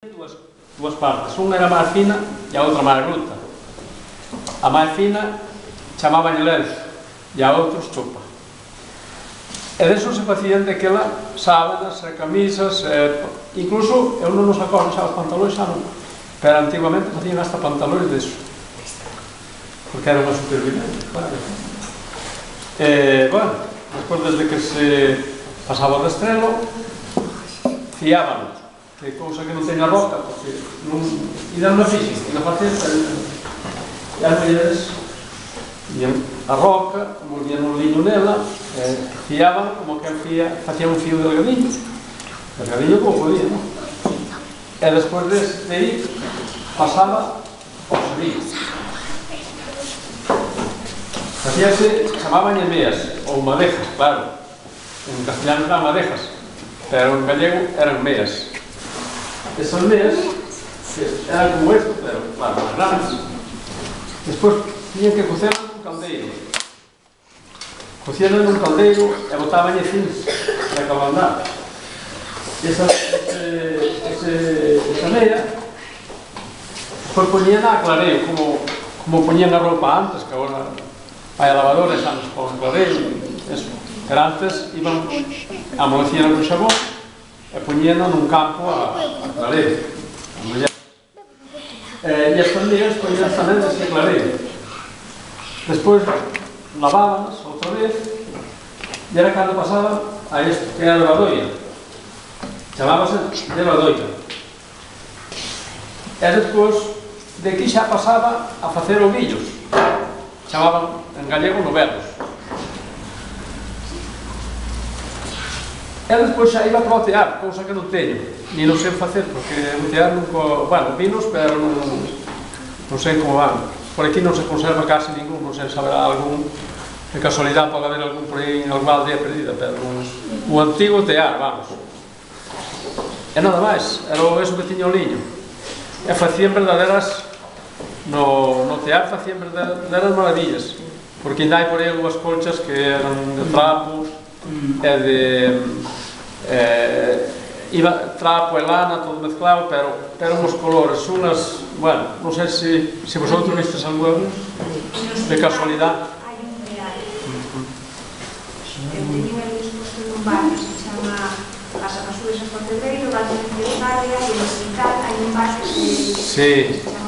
Dúas partes, unha era máis fina e a outra máis bruta. A máis fina chamaban lenzo e a outros chupa. E deso se facían daquela sábanas, camisas, incluso eu non nos acordo xa os pantalóns xa non, pero antiguamente facían hasta pantalóns deso, porque era unha supervivencia, claro. Bueno, despois desde que se pasaba o destrelo fiábanos, que cousa que non teña roca, porque non idan na física, e na faceta e as mulleres ian a roca, molían un liño nela, fiaban como que facían un fío delgadinho como podía, non? E despois de aí pasaba ao serío. Facíase, chamaban meas, ou madejas, claro. En castellano eran madejas, pero en gallego eran meas. Esas meas eran como esto, pero claro, más grandes. Despois tiñan que cocer nun caldeiro. Cocían nun caldeiro e botaban fins para cabandar. Esa mea despois poñían a clareo, como poñían a roupa antes, que agora hai a lavadora e xa nos pon clareo. Pero antes iban, amolecían con xabón e poñían nun campo a clareo. E estas meas poñían tamén ese clareo. Despois lavábanas outra vez e era cando pasaban a isto, que era a levadoia. Chamábase levadoia. E despois de aquí xa pasaba a facer ovillos. Chamaban en gallego novelos. E despois xa iba para o tear, cousa que non teño, ni non sei facer, porque o tear nunca, bueno, vinos, pero non sei como van. Por aquí non se conserva casi ningún, non sei se haberá algún, de casualidade pode haber algún por aí en alguna aldea perdida, pero o antigo tear, vamos. E nada máis, era eso que tiña o liño. E facían verdaderas, no tear facían verdaderas maravillas, porque ainda hai por aí unhas colchas que eran de trapo, e de trapo e lana, todo mezclado, pero uns colores, unas, bueno, non sei se vosotros vistes algún de casualidade. Hai un real. Eu teño eles posto nun bar que se chama As Azules a Pontevedra, o bar de Italia, e en Hospital hai un bar que se chama